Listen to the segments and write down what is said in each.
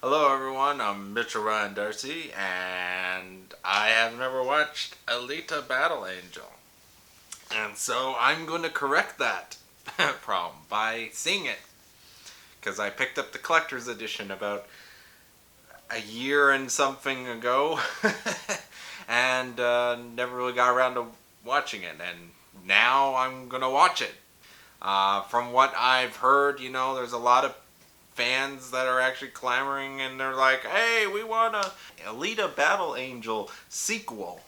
Hello, everyone. I'm Mitchell Ryan Darcy, and I have never watched Alita Battle Angel. And so I'm going to correct that problem by seeing it. Because I picked up the collector's edition about a year and something ago, and never really got around to watching it. And now I'm going to watch it. From what I've heard, there's a lot of fans that are actually clamoring and they're like, hey, we want a Alita Battle Angel sequel.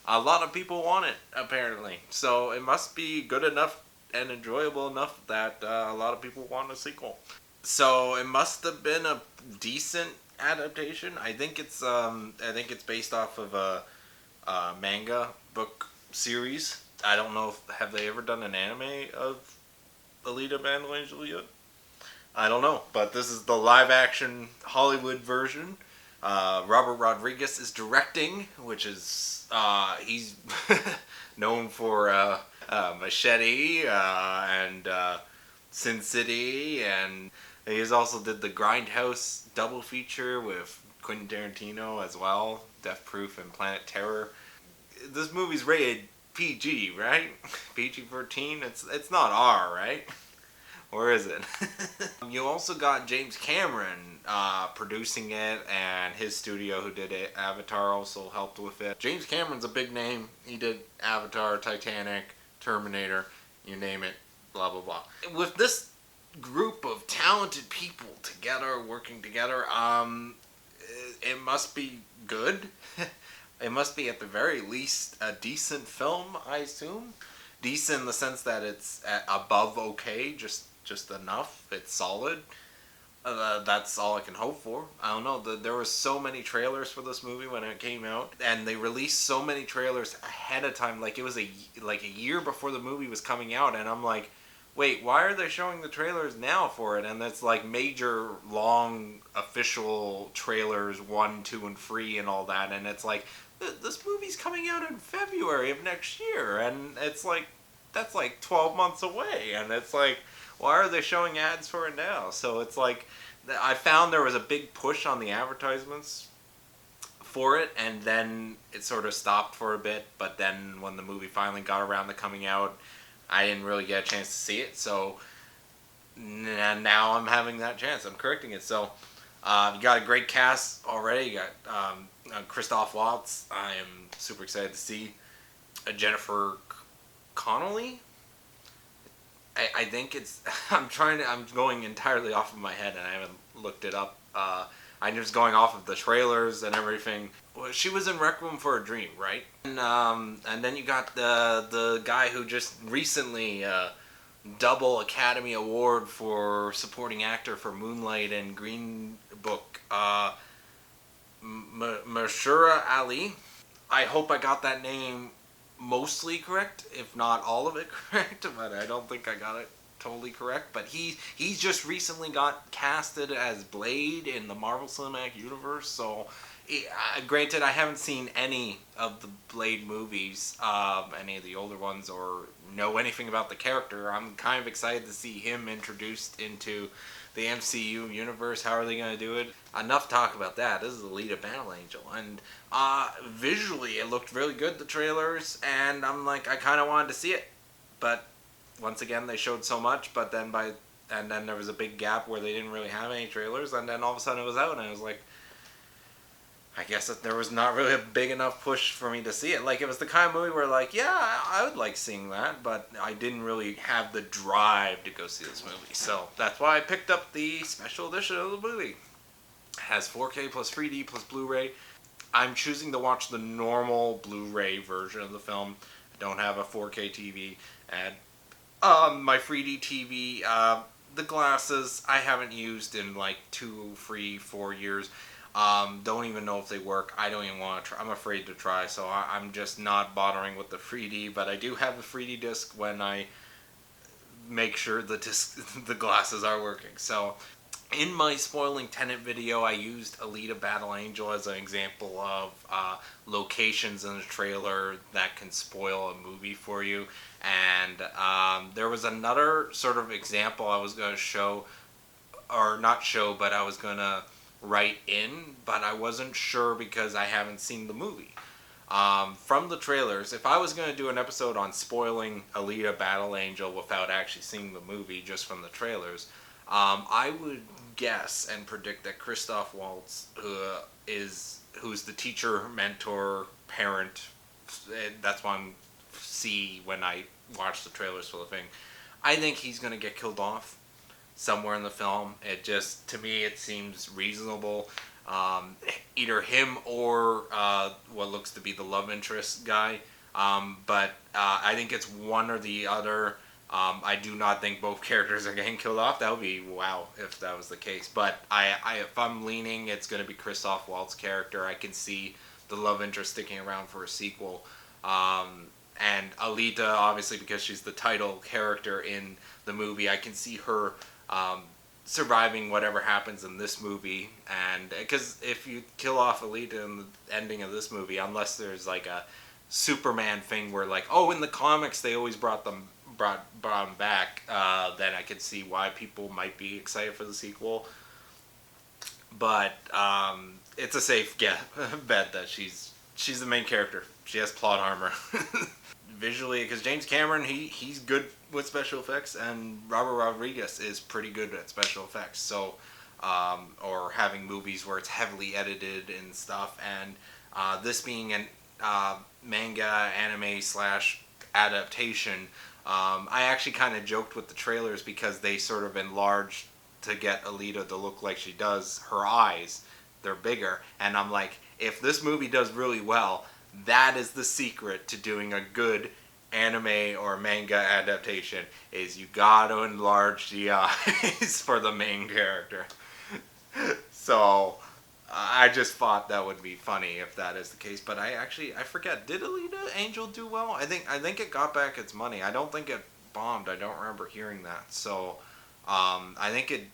A lot of people want it, apparently. So it must be good enough and enjoyable enough that a lot of people want a sequel. So it must have been a decent adaptation. I think it's based off of a manga book series. I don't know if have they ever done an anime of Alita Battle Angel yet. I don't know, but this is the live action Hollywood version. Robert Rodriguez is directing, which is he's known for Machete and Sin City, and he's also did the Grindhouse double feature with Quentin Tarantino as well, Death Proof and Planet Terror. This movie's rated PG, right? PG-13. It's not R, right? Or is it? You also got James Cameron producing it, and his studio who did it, Avatar, also helped with it. James Cameron's a big name. He did Avatar, Titanic, Terminator, you name it, blah, blah, blah. With this group of talented people together, working together, it must be good. It must be at the very least a decent film, I assume. Decent in the sense that it's above okay, just enough. It's solid. That's all I can hope for. I don't know. There were so many trailers for this movie when it came out, and they released so many trailers ahead of time. Like it was a year before the movie was coming out, and I'm like, wait, why are they showing the trailers now for it? And it's like major, long, official trailers, 1, 2, and 3, and all that. And it's like, this movie's coming out in February of next year, and it's like, that's like 12 months away, and it's like, why are they showing ads for it now? So it's like, I found there was a big push on the advertisements for it, and then it sort of stopped for a bit, but then when the movie finally got around to coming out, I didn't really get a chance to see it, so now I'm having that chance. I'm correcting it. So you got a great cast already. You got Christoph Waltz. I am super excited to see Jennifer Connelly. I think it's. I'm going entirely off of my head, and I haven't looked it up. I'm just going off of the trailers and everything. Well, she was in Requiem for a Dream, right? And then you got the guy who just recently double Academy Award for supporting actor for Moonlight and Green Book. Mashura Ali. I hope I got that name mostly correct, if not all of it correct, but I don't think I got it totally correct. But he's just recently got casted as Blade in the Marvel Cinematic Universe. So, granted, I haven't seen any of the Blade movies, any of the older ones, or know anything about the character. I'm kind of excited to see him introduced into the MCU universe. How are they going to do it? Enough talk about that. This is Alita Battle Angel, and visually it looked really good, the trailers, and I'm like, I kind of wanted to see it, but once again they showed so much, but then there was a big gap where they didn't really have any trailers, and then all of a sudden it was out, and I was like, I guess that there was not really a big enough push for me to see it. Like, it was the kind of movie where, like, yeah, I would like seeing that, but I didn't really have the drive to go see this movie. So that's why I picked up the special edition of the movie. It has 4K plus 3D plus Blu-ray. I'm choosing to watch the normal Blu-ray version of the film. I don't have a 4K TV, and my 3D TV, the glasses I haven't used in like 2, 3, 4 years. Don't even know if they work. I don't even want to try. I'm afraid to try, so I'm just not bothering with the 3D. But I do have the 3D disc when I make sure the glasses are working. So in my spoiling Tenet video, I used Alita Battle Angel as an example of locations in the trailer that can spoil a movie for you. And there was another sort of example I was going to show, or not show, but I was going to right in, but I wasn't sure because I haven't seen the movie. From the trailers, if I was going to do an episode on spoiling Alita Battle Angel without actually seeing the movie, just from the trailers, I would guess and predict that Christoph Waltz, who's the teacher, mentor, parent, that's what I'm see when I watch the trailers for the thing. I think he's going to get killed off somewhere in the film. It just, to me, it seems reasonable. Either him or what looks to be the love interest guy. But I think it's one or the other. I do not think both characters are getting killed off. That would be wow if that was the case. But if I'm leaning, it's going to be Christoph Waltz's character. I can see the love interest sticking around for a sequel. And Alita, obviously, because she's the title character in the movie, I can see her surviving whatever happens in this movie. And because if you kill off Alita in the ending of this movie, unless there's like a Superman thing where like, oh, in the comics they always brought them back, then I could see why people might be excited for the sequel. But it's a safe bet that she's the main character. She has plot armor. Visually, because James Cameron, he's good with special effects, and Robert Rodriguez is pretty good at special effects. So, or having movies where it's heavily edited and stuff, and this being an manga anime / adaptation, I actually kind of joked with the trailers because they sort of enlarged to get Alita to look like she does. Her eyes, they're bigger, and I'm like, if this movie does really well, that is the secret to doing a good anime or manga adaptation, is you gotta enlarge the eyes for the main character. So I just thought that would be funny if that is the case. But I forget, did Alita Angel do well? I think it got back its money. I don't think it bombed. I don't remember hearing that. So I think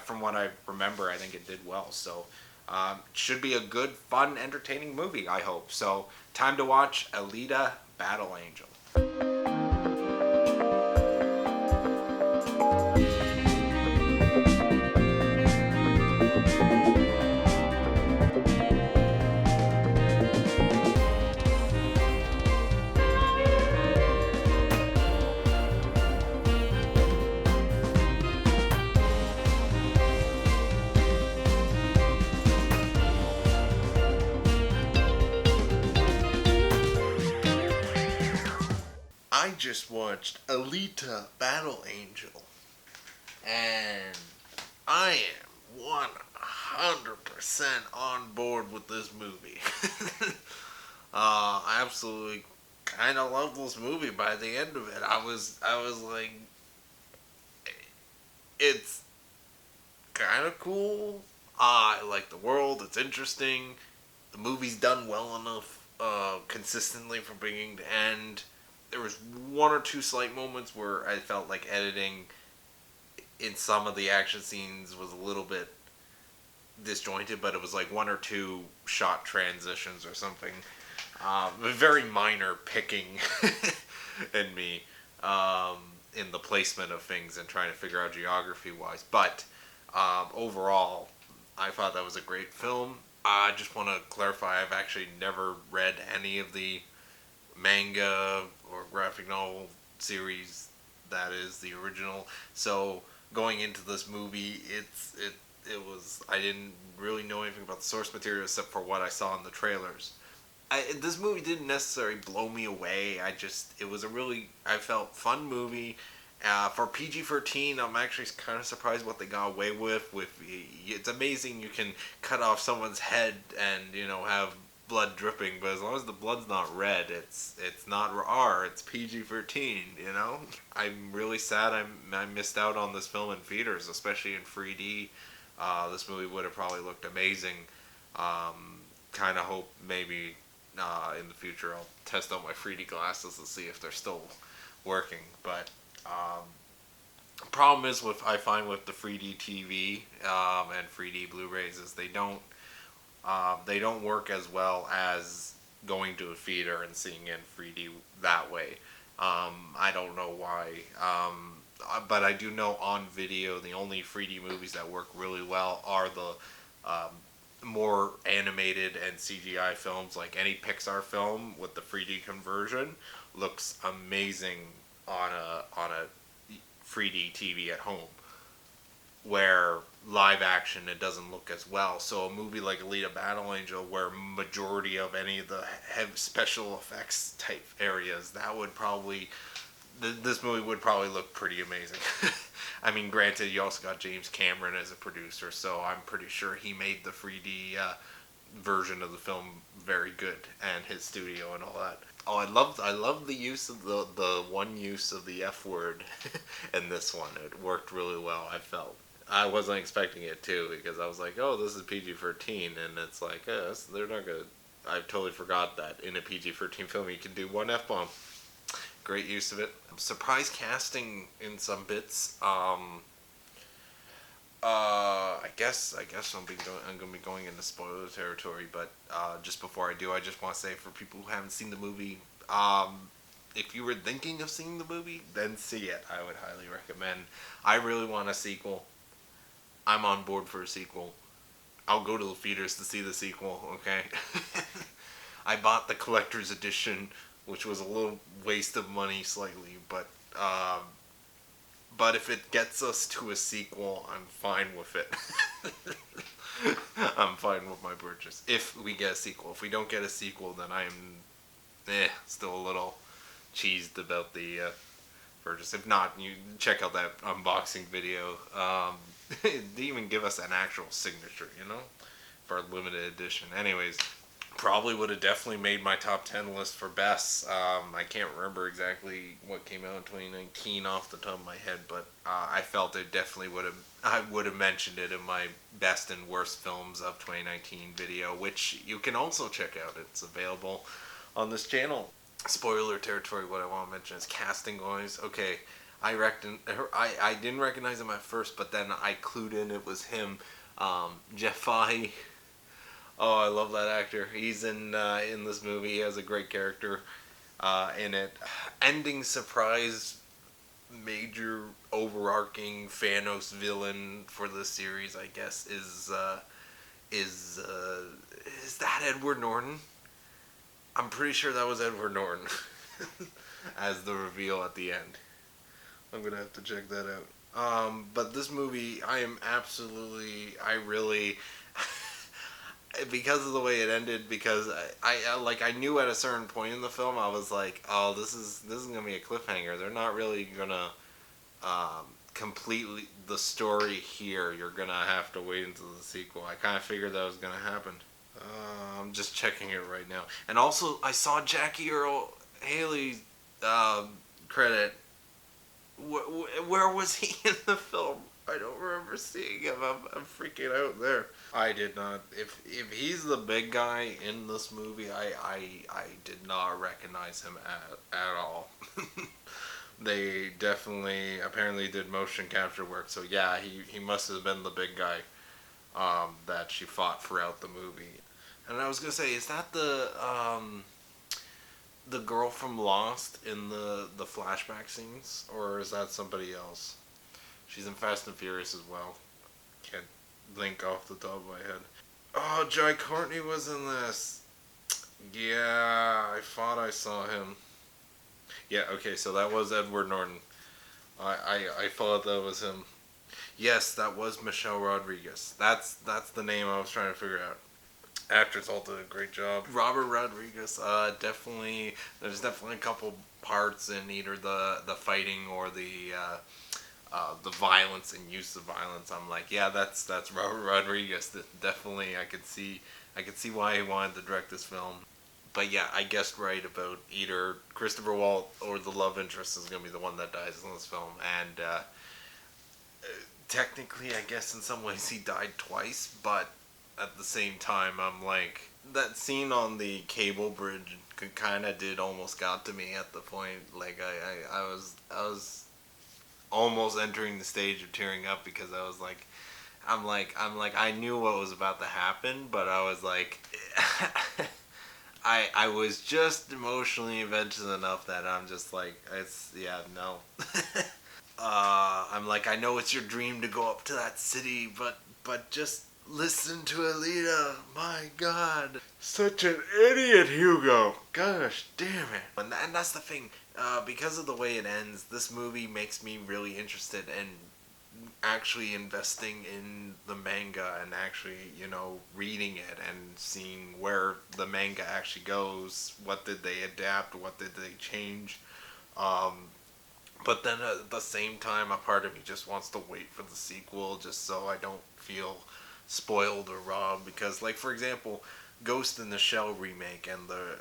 from what I remember, I think it did well. So should be a good, fun, entertaining movie, I hope. So, time to watch Alita Battle Angel. I just watched Alita Battle Angel, and I am 100% on board with this movie. I absolutely kind of love this movie. By the end of it, I was like, it's kind of cool. I like the world. It's interesting. The movie's done well enough consistently from beginning to end. There was one or two slight moments where I felt like editing in some of the action scenes was a little bit disjointed, but it was like one or two shot transitions or something. Very minor picking in me in the placement of things and trying to figure out geography wise. But overall, I thought that was a great film. I just want to clarify, I've actually never read any of the manga or graphic novel series that is the original. So going into this movie, it was, I didn't really know anything about the source material except for what I saw in the trailers. This movie didn't necessarily blow me away. It was a really, I felt, fun movie. For PG-13, I'm actually kind of surprised what they got away with. It's amazing you can cut off someone's head and, have blood dripping, but as long as the blood's not red, it's not R, it's PG-13, I'm really sad I missed out on this film in theaters, especially in 3D. This movie would have probably looked amazing. Kind of hope maybe in the future I'll test out my 3D glasses to see if they're still working, but problem is I find with the 3D TV and 3D Blu-rays is they don't work as well as going to a theater and seeing it in 3D that way. I don't know why, but I do know on video the only 3D movies that work really well are the more animated and CGI films, like any Pixar film with the 3D conversion, looks amazing on a 3D TV at home. Where live action, it doesn't look as well. So a movie like Alita Battle Angel, where majority of any of the special effects type areas, that would probably this movie would probably look pretty amazing. I mean, granted, you also got James Cameron as a producer, so I'm pretty sure he made the 3D version of the film very good, and his studio and all that. Oh, I love the use of the one use of the F word in this one. It worked really well, I felt. I wasn't expecting it too, because I was like, oh, this is PG-13, and it's like, they're not gonna. I totally forgot that in a PG-13 film you can do one F-bomb. Great use of it. Surprise casting in some bits. I'm gonna be going into spoiler territory, but just before I do, I just want to say, for people who haven't seen the movie, if you were thinking of seeing the movie, then see it. I would highly recommend. I really want a sequel. I'm on board for a sequel. I'll go to the theaters to see the sequel, okay? I bought the collector's edition, which was a little waste of money slightly, but if it gets us to a sequel, I'm fine with it. I'm fine with my purchase. If we get a sequel. If we don't get a sequel, then I'm still a little cheesed about the purchase. If not, you check out that unboxing video. They didn't even give us an actual signature, for a limited edition. Anyways, probably would have definitely made my top 10 list for best. I can't remember exactly what came out in 2019 off the top of my head, but I felt it definitely I would have mentioned it in my best and worst films of 2019 video, which you can also check out. It's available on this channel. Spoiler territory, what I want to mention is casting wise. Okay, I didn't recognize him at first, but then I clued in it was him. Jeff Fahey. Oh, I love that actor. He's in this movie. He has a great character in it. Ending surprise, major overarching Thanos villain for this series, I guess, is that Edward Norton? I'm pretty sure that was Edward Norton as the reveal at the end. I'm gonna have to check that out. But this movie, I really, because of the way it ended, because I knew at a certain point in the film, I was like, oh, this is gonna be a cliffhanger. They're not really gonna completely the story here. You're gonna have to wait until the sequel. I kind of figured that was gonna happen. I'm just checking it right now. And also, I saw Jackie Earle Haley's credit. Where was he in the film? I don't remember seeing him. I'm freaking out there. I did not. If he's the big guy in this movie, I did not recognize him at all. They definitely apparently did motion capture work. So yeah, he must have been the big guy that she fought throughout the movie. And I was gonna say, is that the girl from Lost in the flashback scenes, or is that somebody else? She's in Fast and Furious as well. Can't think off the top of my head. Oh, Jai Courtney was in this. Yeah, I thought I saw him. Yeah, okay, so that was Edward Norton. I thought that was him. Yes, that was Michelle Rodriguez. That's the name I was trying to figure out. Actors all did a great job. Robert Rodriguez, definitely. There's definitely a couple parts in either the fighting or the violence and use of violence. I'm like, yeah, that's Robert Rodriguez. Definitely, I could see why he wanted to direct this film. But yeah, I guessed right about either Christopher Waltz or the love interest is gonna be the one that dies in this film, and technically, I guess in some ways he died twice, but at the same time, I'm like, that scene on the cable bridge kind of did almost got to me at the point. Like I was almost entering the stage of tearing up, because I was like, I knew what was about to happen, but I was like, I was just emotionally invested enough that I'm just like, no. I'm like, I know it's your dream to go up to that city, but just Listen to Alita. My God. Such an idiot, Hugo. Gosh damn it. And that's the thing. Because of the way it ends, this movie makes me really interested in actually investing in the manga and actually, reading it and seeing where the manga actually goes. What did they adapt? What did they change? Um, but then at the same time, a part of me just wants to wait for the sequel just so I don't feel spoiled or robbed. Because, like, for example, Ghost in the Shell remake and the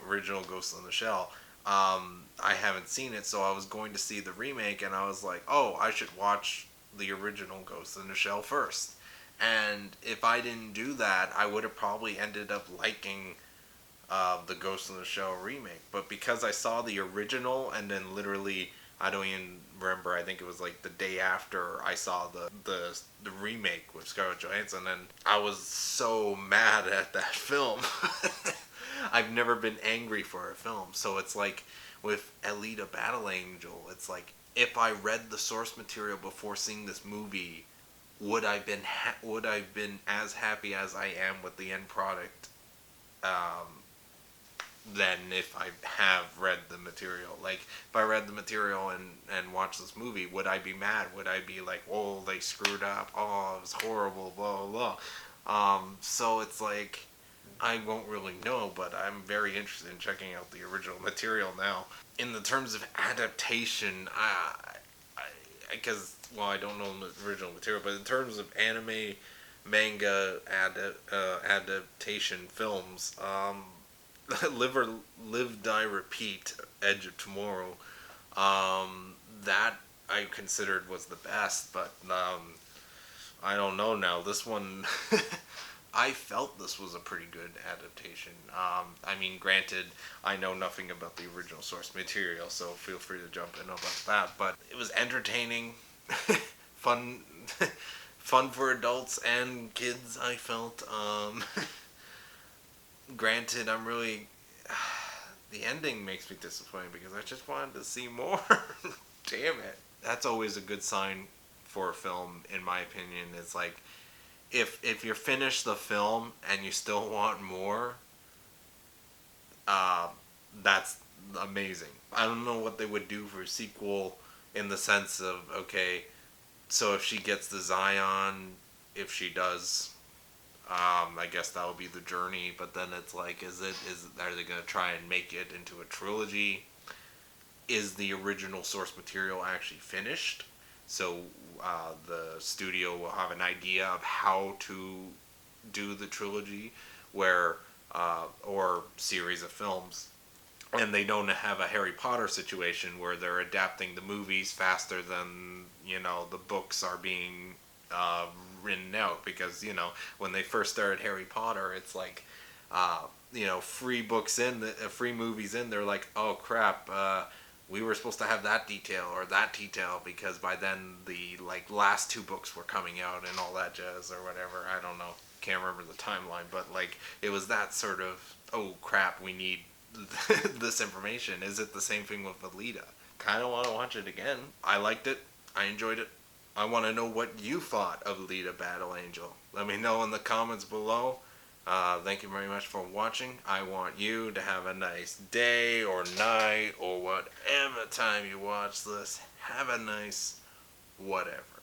original Ghost in the Shell, I haven't seen it, so I was going to see the remake, and I was like, oh, I should watch the original Ghost in the Shell first. And if I didn't do that, I would have probably ended up liking the Ghost in the Shell remake. But because I saw the original and then literally, I don't even remember, I think it was like the day after I saw the remake with Scarlett Johansson, and I was so mad at that film. I've never been angry for a film. So it's like with Alita Battle Angel, it's like if I read the source material before seeing this movie, would I've been as happy as I am with the end product than if I have read the material. Like, if I read the material and watched this movie, would I be mad? Would I be like, oh, they screwed up, oh, it was horrible, blah, blah, blah. So it's like, I won't really know, but I'm very interested in checking out the original material now. In the terms of adaptation, because, well, I don't know the original material, but in terms of anime, manga adaptation films, Live, Die, Repeat, Edge of Tomorrow. That I considered was the best, but I don't know now. This one, I felt this was a pretty good adaptation. I mean, granted, I know nothing about the original source material, so feel free to jump in about that. But it was entertaining, fun, fun for adults and kids. I felt. Granted, I'm really. The ending makes me disappointed because I just wanted to see more. Damn it. That's always a good sign for a film, in my opinion. It's like, if you're finished the film and you still want more, uh, that's amazing. I don't know what they would do for a sequel in the sense of, okay, so if she gets the Zion, if she does, I guess that would be the journey. But then it's like, are they gonna try and make it into a trilogy? Is the original source material actually finished? So the studio will have an idea of how to do the trilogy, where or series of films, and they don't have a Harry Potter situation where they're adapting the movies faster than the books are being written out. Because when they first started Harry Potter, it's like free books in the free movies in, they're like, oh crap, we were supposed to have that detail or that detail, because by then the last two books were coming out and all that jazz or whatever. I don't know, can't remember the timeline, but it was that sort of, oh crap, we need this information. Is it the same thing with Alita? Kind of want to watch it again. I liked it. I enjoyed it. I want to know what you thought of Alita Battle Angel. Let me know in the comments below. Thank you very much for watching. I want you to have a nice day or night or whatever time you watch this. Have a nice whatever.